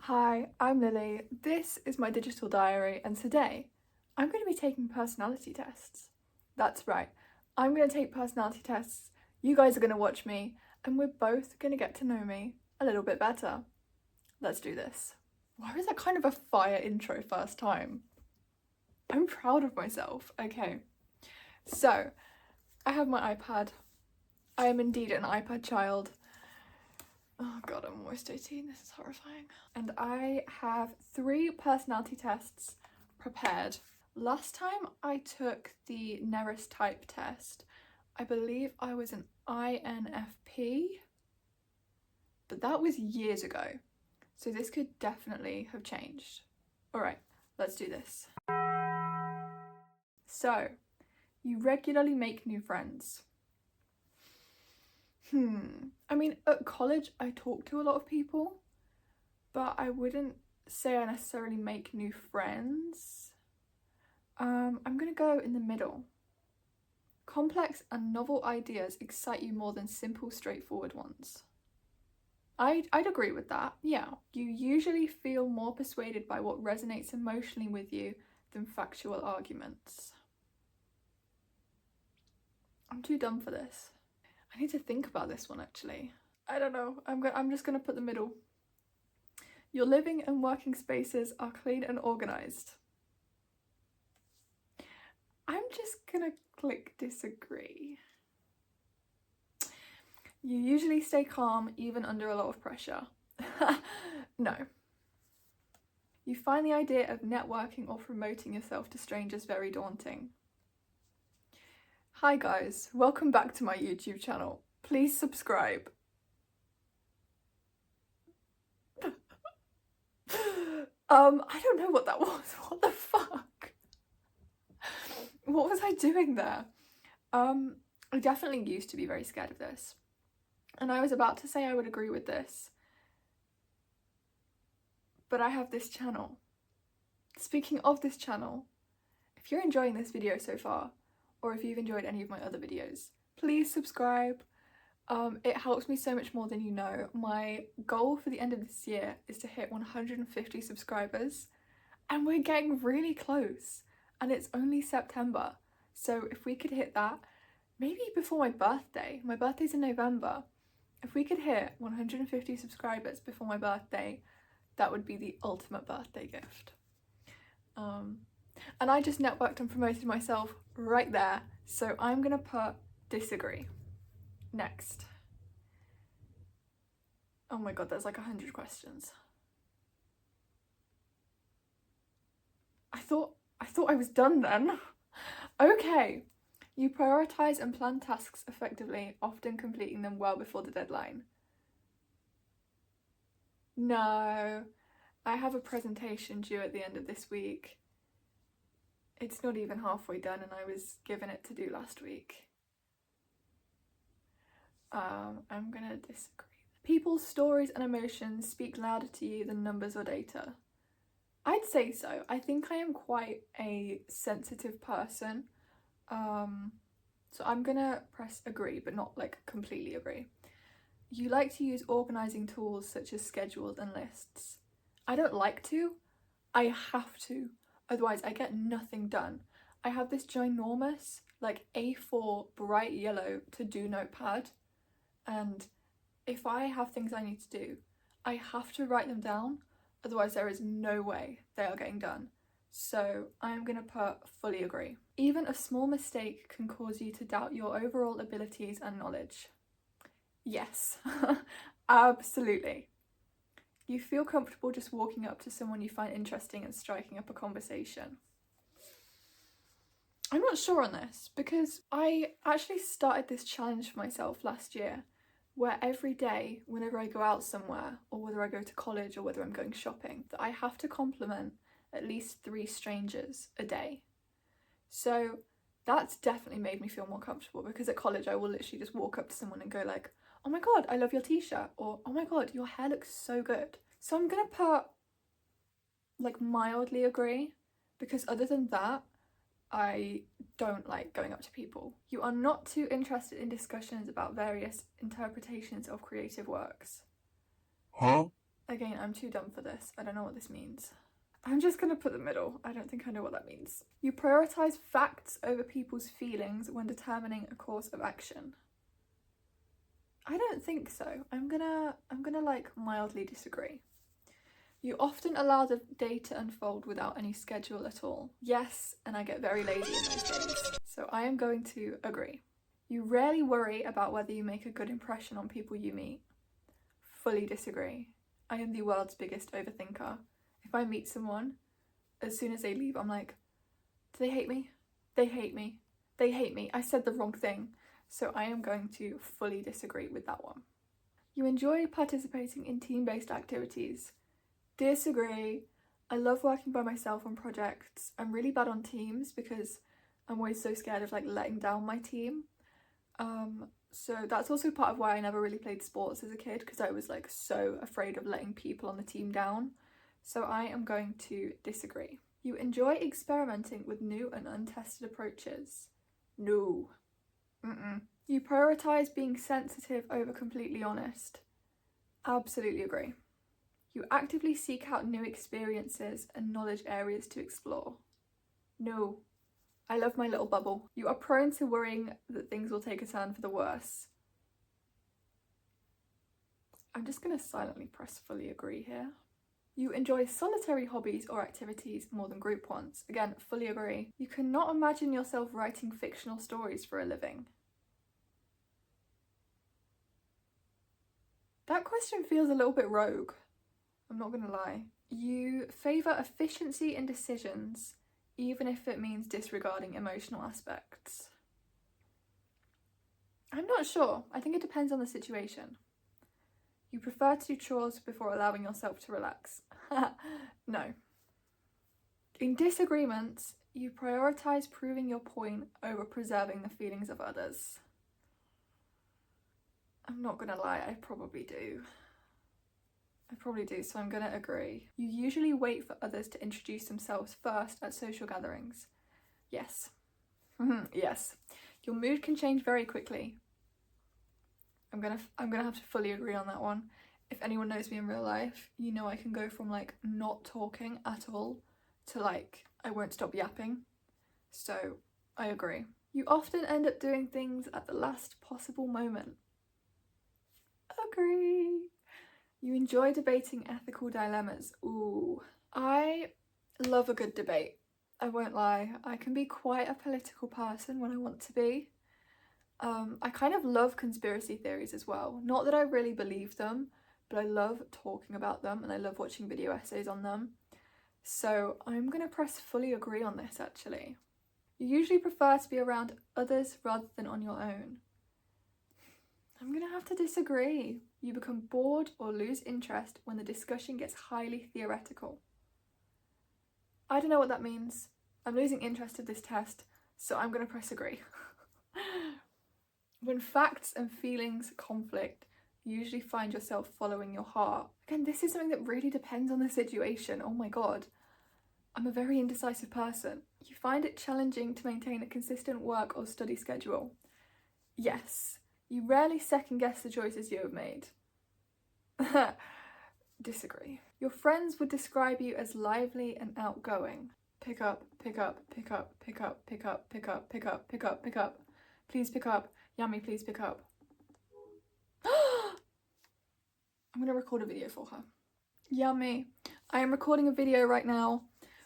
Hi, I'm Lily. This is my digital diary, and today I'm going to be taking personality tests. That's right, I'm going to take personality tests. You guys are going to watch me, and we're both going to get to know me a little bit better. Let's do this. Why was that kind of a fire intro first time? I'm proud of myself. Okay, so I have my iPad. I am indeed an iPad child. Oh god, I'm almost 18, this is horrifying. And I have 3 personality tests prepared. Last time I took the Neris type test, I believe I was an INFP, but that was years ago, so this could definitely have changed. Alright, let's do this. So, you regularly make new friends. I mean, at college I talk to a lot of people, but I wouldn't say I necessarily make new friends. I'm gonna go in the middle. Complex and novel ideas excite you more than simple, straightforward ones. I'd agree with that, yeah. You usually feel more persuaded by what resonates emotionally with you than factual arguments. I'm too dumb for this. I need to think about this one actually. I don't know, I'm just gonna put the middle. Your living and working spaces are clean and organised. I'm just gonna click disagree. You usually stay calm even under a lot of pressure. No. You find the idea of networking or promoting yourself to strangers very daunting. Hi guys, welcome back to my YouTube channel. Please subscribe. I don't know what that was. What the fuck? What was I doing there? I definitely used to be very scared of this. And I was about to say I would agree with this. But I have this channel. Speaking of this channel, if you're enjoying this video so far, or if you've enjoyed any of my other videos, please subscribe. It helps me so much more than you know. My goal for the end of this year is to hit 150 subscribers, and we're getting really close, and it's only September. So if we could hit that, maybe before my birthday's in November, if we could hit 150 subscribers before my birthday, that would be the ultimate birthday gift. And I just networked and promoted myself right there, so I'm gonna put disagree. Next. Oh my god, there's like 100 questions. I thought I was done then. Okay. You prioritise and plan tasks effectively, often completing them well before the deadline. No, I have a presentation due at the end of this week. It's not even halfway done and I was given it to do last week. I'm gonna disagree. People's stories and emotions speak louder to you than numbers or data. I'd say so. I think I am quite a sensitive person. So I'm gonna press agree, but not like completely agree. You like to use organising tools such as schedules and lists. I don't like to, I have to, otherwise I get nothing done. I have this ginormous, like A4 bright yellow to-do notepad, and if I have things I need to do, I have to write them down, otherwise there is no way they are getting done. So I'm gonna put fully agree. Even a small mistake can cause you to doubt your overall abilities and knowledge. Yes, absolutely. You feel comfortable just walking up to someone you find interesting and striking up a conversation. I'm not sure on this because I actually started this challenge for myself last year where every day whenever I go out somewhere, or whether I go to college or whether I'm going shopping, that I have to compliment at least 3 strangers a day. So that's definitely made me feel more comfortable, because at college I will literally just walk up to someone and go like, oh my god, I love your t-shirt, or oh my god, your hair looks so good. So I'm gonna put like mildly agree, because other than that, I don't like going up to people. You are not too interested in discussions about various interpretations of creative works. Huh? Again, I'm too dumb for this. I don't know what this means. I'm just gonna put the middle. I don't think I know what that means. You prioritize facts over people's feelings when determining a course of action. I don't think so. I'm gonna like mildly disagree. You often allow the day to unfold without any schedule at all. Yes, and I get very lazy in those days. So I am going to agree. You rarely worry about whether you make a good impression on people you meet. Fully disagree. I am the world's biggest overthinker. If I meet someone, as soon as they leave, I'm like, do they hate me? They hate me. They hate me. I said the wrong thing. So I am going to fully disagree with that one. You enjoy participating in team-based activities. Disagree. I love working by myself on projects. I'm really bad on teams because I'm always so scared of like letting down my team. So that's also part of why I never really played sports as a kid, because I was like so afraid of letting people on the team down. So I am going to disagree. You enjoy experimenting with new and untested approaches. No. You prioritize being sensitive over completely honest. Absolutely agree. You actively seek out new experiences and knowledge areas to explore. No. I love my little bubble. You are prone to worrying that things will take a turn for the worse. I'm just going to silently press fully agree here. You enjoy solitary hobbies or activities more than group ones. Again, fully agree. You cannot imagine yourself writing fictional stories for a living. That question feels a little bit rogue. I'm not going to lie. You favour efficiency in decisions, even if it means disregarding emotional aspects. I'm not sure. I think it depends on the situation. You prefer to do chores before allowing yourself to relax. No. In disagreements, you prioritise proving your point over preserving the feelings of others. I'm not gonna lie, I probably do, so I'm gonna agree. You usually wait for others to introduce themselves first at social gatherings. Yes. Yes. Your mood can change very quickly. I'm gonna have to fully agree on that one. If anyone knows me in real life, you know I can go from like not talking at all to like I won't stop yapping. So I agree. You often end up doing things at the last possible moment. Agree. You enjoy debating ethical dilemmas. Ooh. I love a good debate. I won't lie. I can be quite a political person when I want to be. I kind of love conspiracy theories as well. Not that I really believe them, but I love talking about them and I love watching video essays on them. So I'm gonna press fully agree on this actually. You usually prefer to be around others rather than on your own. I'm gonna have to disagree. You become bored or lose interest when the discussion gets highly theoretical. I don't know what that means. I'm losing interest in this test, so I'm gonna press agree. When facts and feelings conflict, you usually find yourself following your heart. Again, this is something that really depends on the situation. Oh my god. I'm a very indecisive person. You find it challenging to maintain a consistent work or study schedule. Yes. You rarely second guess the choices you have made. Disagree. Your friends would describe you as lively and outgoing. Pick up, pick up, pick up, pick up, pick up, pick up, pick up, pick up, pick up. Please pick up. Yummy, please pick up. I'm gonna record a video for her. Yummy. I am recording a video right now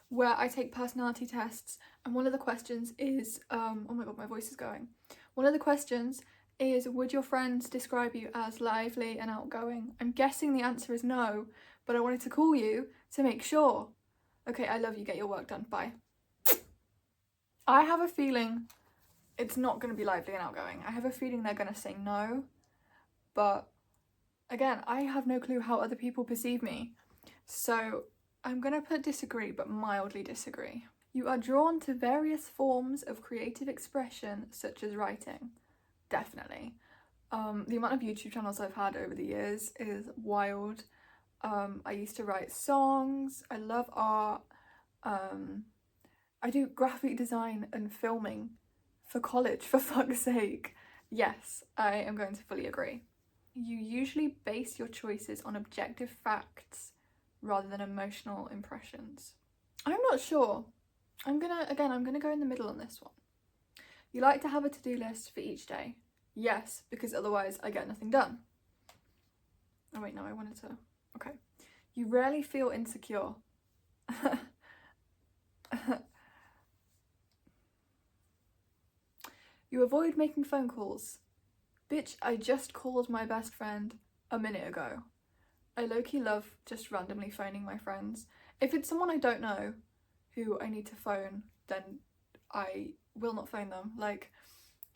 where I take personality tests, and one of the questions is, oh my god, my voice is going. One of the questions is, would your friends describe you as lively and outgoing? I'm guessing the answer is no, but I wanted to call you to make sure. Okay, I love you, get your work done, bye. I have a feeling it's not going to be lively and outgoing. I have a feeling they're going to say no, but again, I have no clue how other people perceive me. So I'm going to put disagree, but mildly disagree. You are drawn to various forms of creative expression, such as writing. Definitely. The amount of YouTube channels I've had over the years is wild. I used to write songs. I love art. I do graphic design and filming for college, for fuck's sake. Yes, I am going to fully agree. You usually base your choices on objective facts rather than emotional impressions. I'm not sure. I'm gonna go in the middle on this one. You like to have a to-do list for each day. Yes, because otherwise I get nothing done. Oh wait, no, I wanted to. Okay. You rarely feel insecure. You avoid making phone calls. Bitch, I just called my best friend a minute ago. I low-key love just randomly phoning my friends. If it's someone I don't know who I need to phone, then I will not phone them. Like,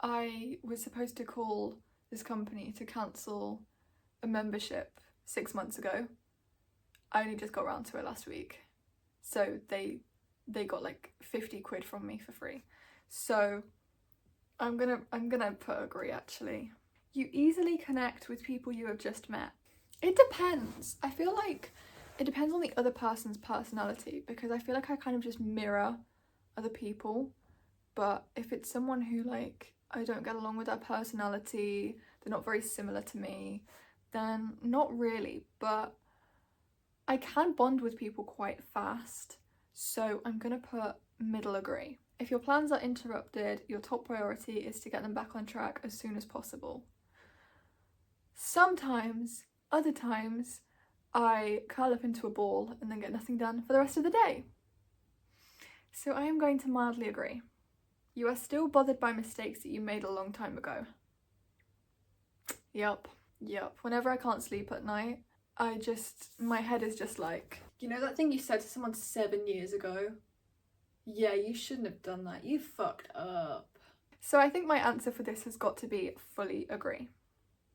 I was supposed to call this company to cancel a membership 6 months ago. I only just got around to it last week. So they got like 50 quid from me for free. So I'm gonna put agree actually. You easily connect with people you have just met. It depends. I feel like it depends on the other person's personality, because I feel like I kind of just mirror other people. But if it's someone who, like, I don't get along with their personality, they're not very similar to me, then not really. But I can bond with people quite fast, so I'm gonna put middle agree. If your plans are interrupted, your top priority is to get them back on track as soon as possible. Sometimes, other times, I curl up into a ball and then get nothing done for the rest of the day. So I am going to mildly agree. You are still bothered by mistakes that you made a long time ago. Yep. Whenever I can't sleep at night, my head is just like, you know that thing you said to someone 7 years ago? Yeah, you shouldn't have done that. You fucked up. So I think my answer for this has got to be fully agree.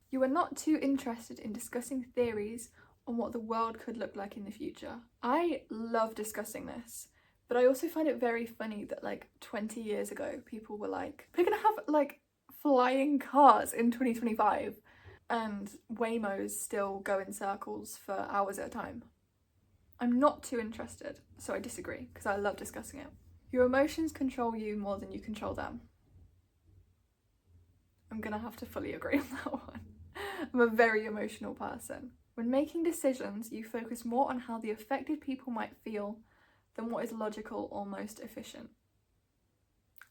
You are not too interested in discussing theories on what the world could look like in the future. I love discussing this, but I also find it very funny that like 20 years ago people were like, we're gonna have like flying cars in 2025, and Waymos still go in circles for hours at a time. I'm not too interested, so I disagree, because I love discussing it. Your emotions control you more than you control them. I'm gonna have to fully agree on that one. I'm a very emotional person. When making decisions, you focus more on how the affected people might feel than what is logical or most efficient.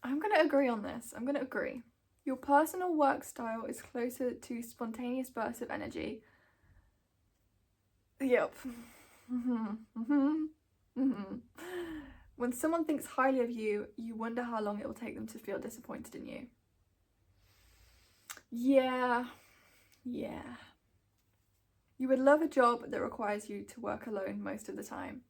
I'm gonna agree on this. I'm gonna agree. Your personal work style is closer to spontaneous bursts of energy. Yep. When someone thinks highly of you, you wonder how long it will take them to feel disappointed in you. Yeah. You would love a job that requires you to work alone most of the time.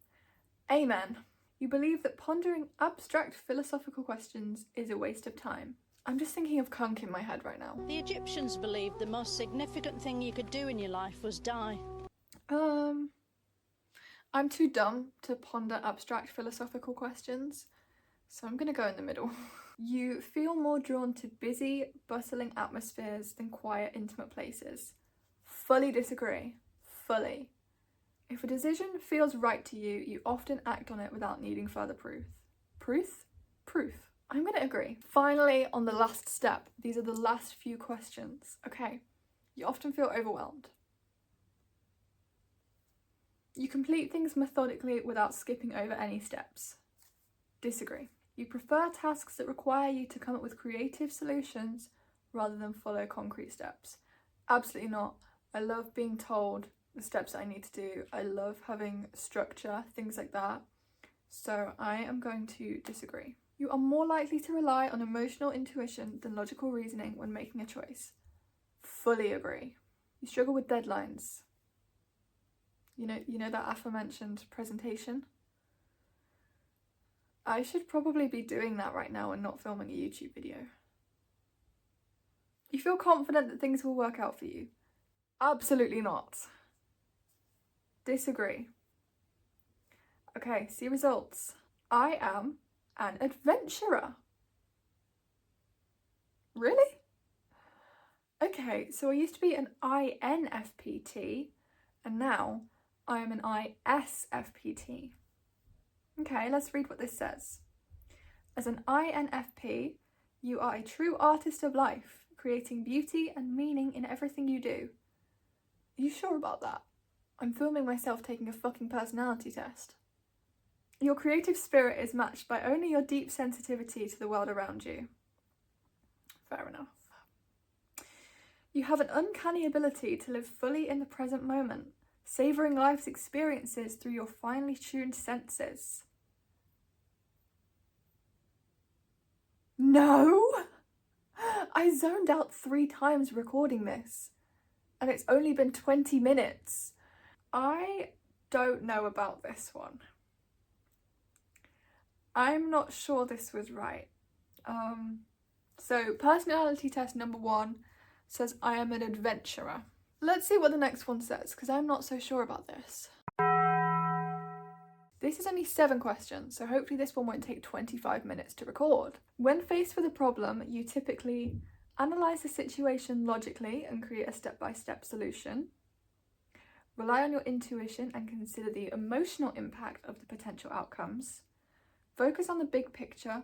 Amen. You believe that pondering abstract philosophical questions is a waste of time. I'm just thinking of Kunk in my head right now. The Egyptians believed the most significant thing you could do in your life was die. I'm too dumb to ponder abstract philosophical questions, so I'm gonna go in the middle. You feel more drawn to busy, bustling atmospheres than quiet, intimate places. Fully disagree. Fully. If a decision feels right to you, you often act on it without needing further proof. Proof. I'm gonna agree. Finally, on the last step, these are the last few questions. Okay, you often feel overwhelmed. You complete things methodically without skipping over any steps. Disagree. You prefer tasks that require you to come up with creative solutions rather than follow concrete steps. Absolutely not. I love being told the steps that I need to do. I love having structure, things like that. So I am going to disagree. You are more likely to rely on emotional intuition than logical reasoning when making a choice. Fully agree. You struggle with deadlines. You know that aforementioned presentation? I should probably be doing that right now and not filming a YouTube video. You feel confident that things will work out for you. Absolutely not. Disagree. Okay, see results. I am an adventurer. Really? Okay, so I used to be an INFPT and now I am an ISFPT. Okay, let's read what this says. As an INFP, you are a true artist of life, creating beauty and meaning in everything you do. You sure about that? I'm filming myself taking a fucking personality test. Your creative spirit is matched by only your deep sensitivity to the world around you. Fair enough. You have an uncanny ability to live fully in the present moment, savouring life's experiences through your finely tuned senses. No! I zoned out 3 times recording this, and it's only been 20 minutes. I don't know about this one. I'm not sure this was right. So personality test number 1 says I am an adventurer. Let's see what the next one says, because I'm not so sure about this. This is only 7 questions, so hopefully this one won't take 25 minutes to record. When faced with a problem, you typically analyse the situation logically and create a step-by-step solution. Rely on your intuition and consider the emotional impact of the potential outcomes. Focus on the big picture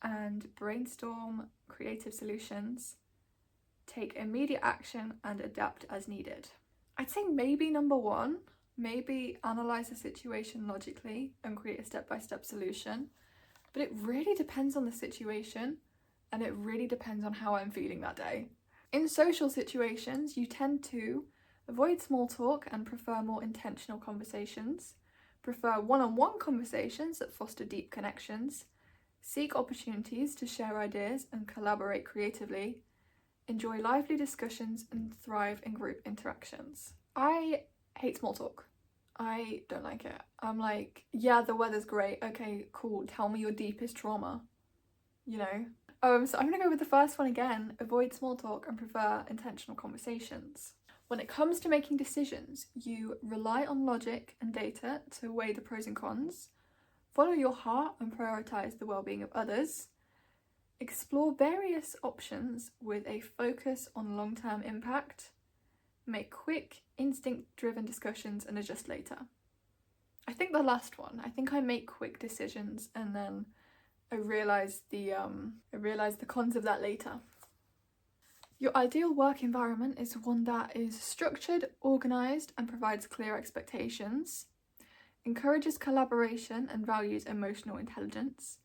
and brainstorm creative solutions. Take immediate action and adapt as needed. I'd say maybe number 1, maybe analyse the situation logically and create a step-by-step solution. But it really depends on the situation, and it really depends on how I'm feeling that day. In social situations, you tend to avoid small talk and prefer more intentional conversations. Prefer one-on-one conversations that foster deep connections. Seek opportunities to share ideas and collaborate creatively. Enjoy lively discussions and thrive in group interactions. I hate small talk. I don't like it. I'm like, yeah, the weather's great. Okay, cool. Tell me your deepest trauma. You know? So I'm gonna go with the first one again. Avoid small talk and prefer intentional conversations. When it comes to making decisions, you rely on logic and data to weigh the pros and cons. Follow your heart and prioritise the well-being of others. Explore various options with a focus on long-term impact. Make quick, instinct-driven discussions and adjust later. I think the last one. I think I make quick decisions and then I realise the cons of that later. Your ideal work environment is one that is structured, organised, and provides clear expectations. Encourages collaboration and values emotional intelligence.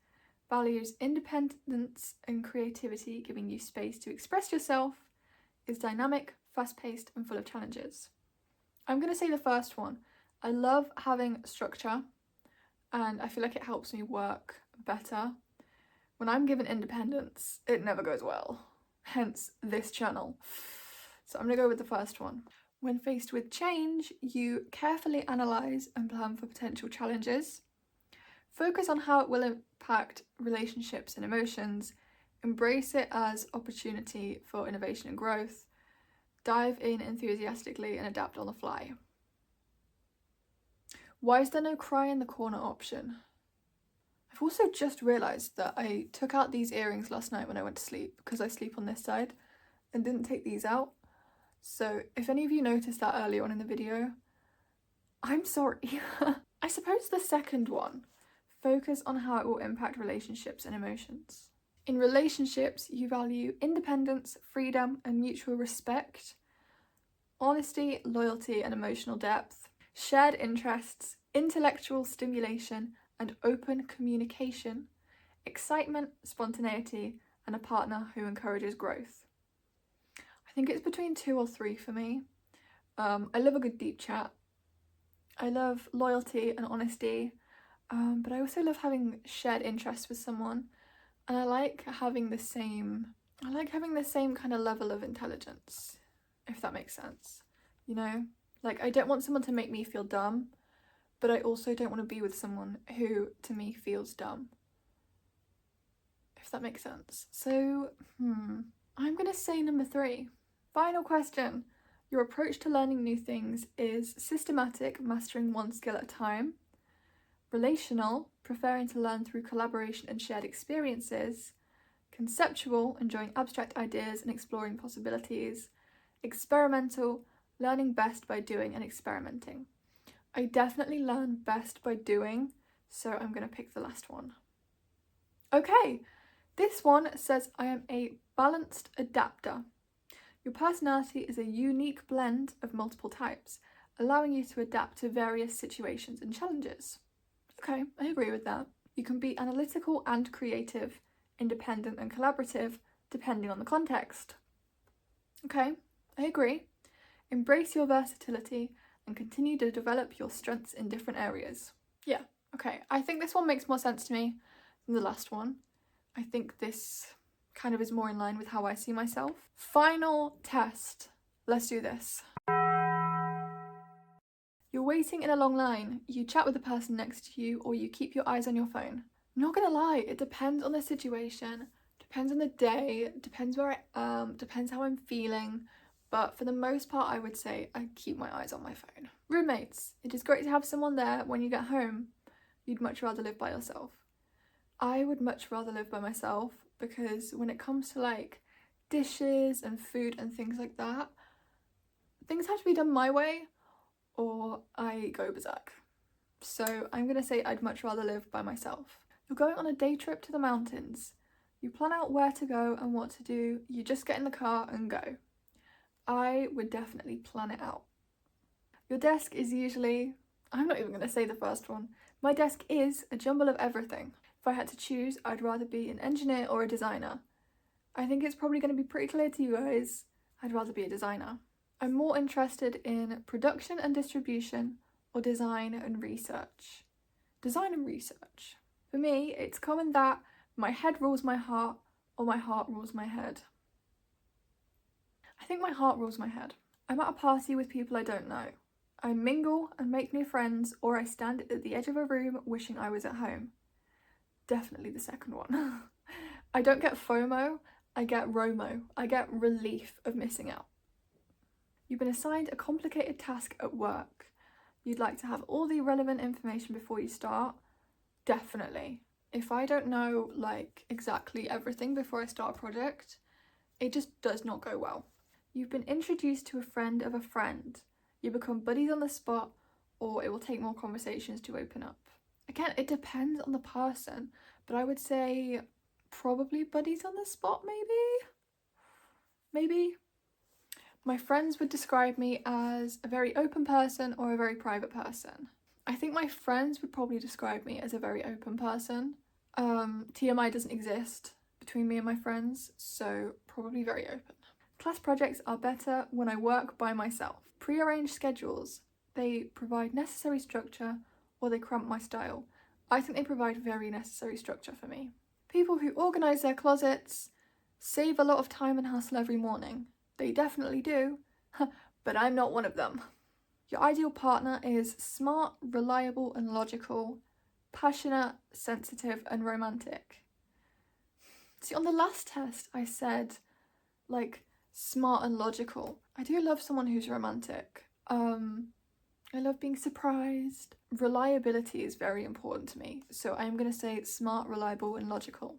Values independence and creativity, giving you space to express yourself. Is dynamic, fast-paced, and full of challenges. I'm going to say the first one. I love having structure, and I feel like it helps me work better. When I'm given independence, it never goes well. Hence this channel. So I'm going to go with the first one. When faced with change, you carefully analyse and plan for potential challenges. Focus on how it will impact relationships and emotions. Embrace it as opportunity for innovation and growth. Dive in enthusiastically and adapt on the fly. Why is there no cry in the corner option? I've also just realised that I took out these earrings last night when I went to sleep because I sleep on this side and didn't take these out. So if any of you noticed that earlier on in the video, I'm sorry. I suppose the second one, focus on how it will impact relationships and emotions. In relationships, you value independence, freedom, and mutual respect, honesty, loyalty, and emotional depth, shared interests, intellectual stimulation, and open communication, excitement, spontaneity, and a partner who encourages growth. I think it's between 2 or 3 for me. I love a good deep chat. I love loyalty and honesty, but I also love having shared interests with someone, and I like having the same kind of level of intelligence, if that makes sense. You know, like I don't want someone to make me feel dumb, but I also don't want to be with someone who, to me, feels dumb. If that makes sense. So, I'm going to say number 3. Final question. Your approach to learning new things is systematic, mastering one skill at a time. Relational, preferring to learn through collaboration and shared experiences. Conceptual, enjoying abstract ideas and exploring possibilities. Experimental, learning best by doing and experimenting. I definitely learn best by doing, so I'm going to pick the last one. Okay, this one says I am a balanced adapter. Your personality is a unique blend of multiple types, allowing you to adapt to various situations and challenges. Okay, I agree with that. You can be analytical and creative, independent and collaborative, depending on the context. Okay, I agree. Embrace your versatility and continue to develop your strengths in different areas. Yeah, okay, I think this one makes more sense to me than the last one. I think this kind of is more in line with how I see myself. Final test. Let's do this. You're waiting in a long line, you chat with the person next to you, or you keep your eyes on your phone. Not gonna lie, it depends on the situation, depends on the day, depends where I am, depends how I'm feeling, but for the most part I would say I keep my eyes on my phone. Roommates. It is great to have someone there when you get home. You'd much rather live by yourself. I would much rather live by myself because when it comes to like dishes and food and things like that, things have to be done my way or I go berserk. So I'm gonna say I'd much rather live by myself. You're going on a day trip to the mountains. You plan out where to go and what to do. You just get in the car and go. I would definitely plan it out. Your desk is usually, I'm not even gonna say the first one. My desk is a jumble of everything. If I had to choose, I'd rather be an engineer or a designer. I think it's probably going to be pretty clear to you guys, I'd rather be a designer. I'm more interested in production and distribution or design and research. Design and research. For me, it's common that my head rules my heart or my heart rules my head. I think my heart rules my head. I'm at a party with people I don't know. I mingle and make new friends, or I stand at the edge of a room wishing I was at home. Definitely the second one. I don't get FOMO, I get ROMO. I get relief of missing out. You've been assigned a complicated task at work. You'd like to have all the relevant information before you start. Definitely. If I don't know like exactly everything before I start a project, it just does not go well. You've been introduced to a friend of a friend. You become buddies on the spot, or it will take more conversations to open up. Again, it depends on the person, but I would say probably buddies on the spot, maybe. My friends would describe me as a very open person or a very private person. I think my friends would probably describe me as a very open person. TMI doesn't exist between me and my friends, so probably very open. Class projects are better when I work by myself. Pre-arranged schedules. They provide necessary structure or they cramp my style. I think they provide very necessary structure for me. People who organise their closets save a lot of time and hassle every morning. They definitely do, but I'm not one of them. Your ideal partner is smart, reliable and logical, passionate, sensitive and romantic. See, on the last test I said like smart and logical. I do love someone who's romantic. I love being surprised. Reliability is very important to me, so I'm going to say smart, reliable and logical.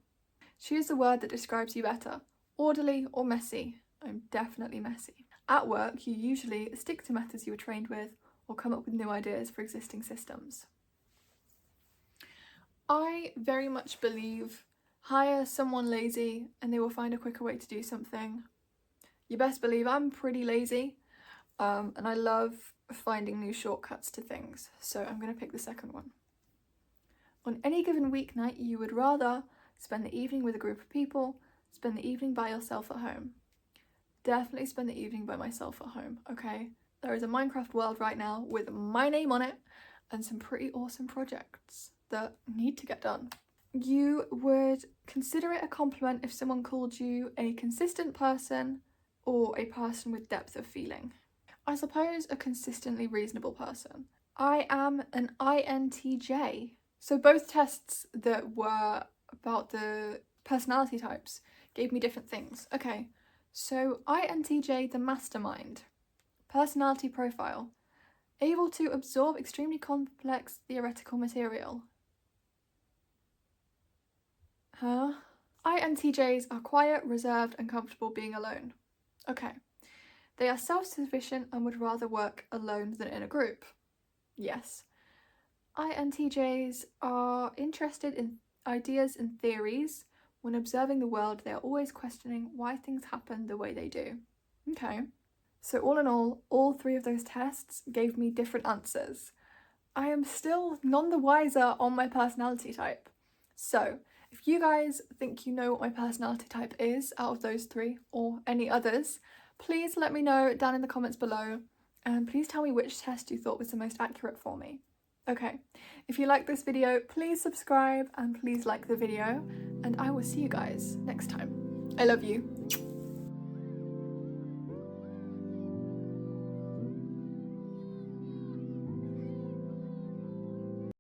Choose the word that describes you better. Orderly or messy. I'm definitely messy. At work, you usually stick to methods you were trained with or come up with new ideas for existing systems. I very much believe hire someone lazy and they will find a quicker way to do something. You best believe I'm pretty lazy, and I love finding new shortcuts to things, so I'm going to pick the second one. On any given weeknight, you would rather spend the evening with a group of people, spend the evening by yourself at home. Definitely spend the evening by myself at home, okay? There is a Minecraft world right now with my name on it and some pretty awesome projects that need to get done. You would consider it a compliment if someone called you a consistent person or a person with depth of feeling. I suppose a consistently reasonable person. I am an INTJ. So both tests that were about the personality types gave me different things. Okay, so INTJ, the mastermind. Personality profile. Able to absorb extremely complex theoretical material. Huh? INTJs are quiet, reserved and comfortable being alone. Okay. They are self-sufficient and would rather work alone than in a group. Yes. INTJs are interested in ideas and theories. When observing the world, they are always questioning why things happen the way they do. Okay. So all in all 3 of those tests gave me different answers. I am still none the wiser on my personality type. So, if you guys think you know what my personality type is out of those 3 or any others, please let me know down in the comments below, and please tell me which test you thought was the most accurate for me. Okay, if you like this video, please subscribe and please like the video, and I will see you guys next time. I love you.